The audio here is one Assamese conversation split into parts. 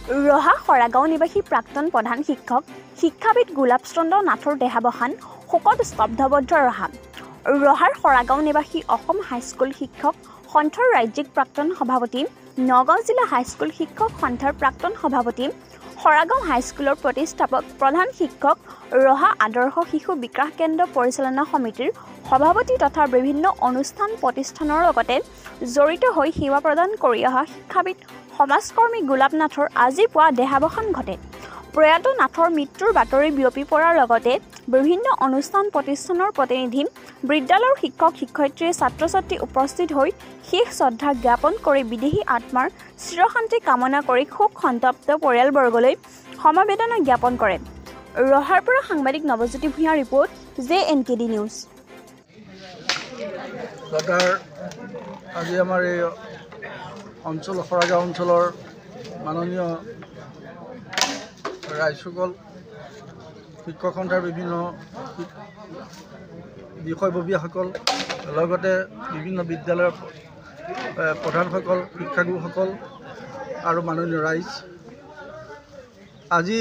ৰহা খৰাগাঁও নিবাসী প্ৰাক্তন প্ৰধান শিক্ষক শিক্ষাবিদ গোলাপ চন্দ্ৰ নাথৰ দেহাৱসান শোকত স্তব্ধবদ্ধ ৰহাৰ খৰাগাঁও নিবাসী অসম হাইস্কুল শিক্ষক সন্থাৰ ৰাজ্যিক প্ৰাক্তন সভাপতি নগাঁও জিলা হাইস্কুল শিক্ষক সন্থাৰ প্ৰাক্তন সভাপতি খৰাগাঁও হাইস্কুলৰ প্ৰতিষ্ঠাপক প্ৰধান শিক্ষক ৰহা আদৰ্শ শিশু বিকাশ কেন্দ্ৰ পৰিচালনা সমিতিৰ সভাপতি তথা বিভিন্ন অনুষ্ঠান প্ৰতিষ্ঠানৰ লগতে জড়িত হৈ সেৱা প্ৰদান কৰি অহা শিক্ষাবিদ সমাজকৰ্মী গোলাপ নাথৰ আজি পুৱা দেহাৱসান ঘটে। প্ৰয়াত নাথৰ মৃত্যুৰ বাতৰি বিয়পি পৰাৰ লগতে বিভিন্ন অনুষ্ঠান প্ৰতিষ্ঠানৰ প্ৰতিনিধি বিদ্যালয়ৰ শিক্ষক শিক্ষয়িত্ৰী ছাত্ৰ ছাত্ৰী উপস্থিত হৈ শেষ শ্ৰদ্ধা জ্ঞাপন কৰি বিদেহী আত্মাৰ চিৰশান্তি কামনা কৰি শোক সন্তপ্ত পৰিয়ালবৰ্গলৈ সমবেদনা জ্ঞাপন কৰে। ৰহাৰ পৰা সাংবাদিক নৱজ্যোতি ভূঞাৰ ৰিপৰ্ট JNKD নিউজ। আজি আমাৰ এই অঞ্চল খৰাগাঁও অঞ্চলৰ মাননীয় ৰাইজসকল শিক্ষক সন্থাৰ বিভিন্ন বিষয়ববীয়াসকল লগতে বিভিন্ন বিদ্যালয়ৰ প্ৰধানসকল শিক্ষাগুৰুসকল আৰু মাননীয় ৰাইজ, আজি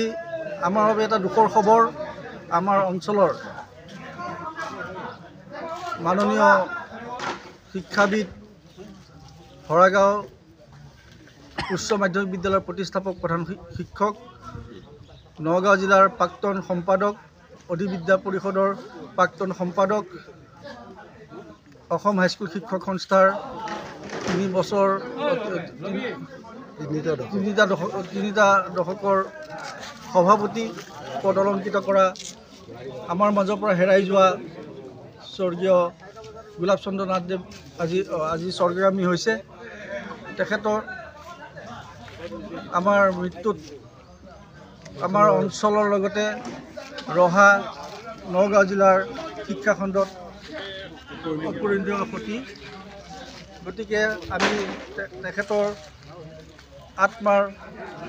আমাৰ বাবে এটা দুখৰ খবৰ। আমাৰ অঞ্চলৰ মাননীয় শিক্ষাবিদ খৰাগাঁও উচ্চ মাধ্যমিক বিদ্যালয়ৰ প্ৰতিষ্ঠাপক প্ৰধান শিক্ষক, নগাঁও জিলাৰ প্ৰাক্তন সম্পাদক, অধিবিদ্যা পৰিষদৰ প্ৰাক্তন সম্পাদক, অসম হাইস্কুল শিক্ষক সংস্থাৰ তিনিটা দশকৰ সভাপতি পদ অলংকৃত কৰা, আমাৰ মাজৰ পৰা হেৰাই যোৱা স্বৰ্গীয় গোলাপ চন্দ্ৰ নাথদেৱ আজি স্বৰ্গগামী হৈছে। তেখেতৰ আমাৰ মৃত্যুত আমাৰ অঞ্চলৰ লগতে ৰহা নগাঁও জিলাৰ শিক্ষাখণ্ডত অপূৰণীয় ক্ষতি। গতিকে আমি তেখেতৰ আত্মাৰ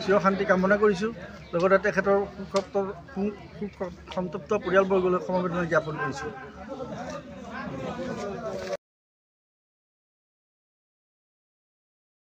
চিৰশান্তি কামনা কৰিছোঁ, লগতে তেখেতৰ সন্তপ্ত পৰিয়ালবৰ্গলৈ সমবেদনা জ্ঞাপন কৰিছোঁ।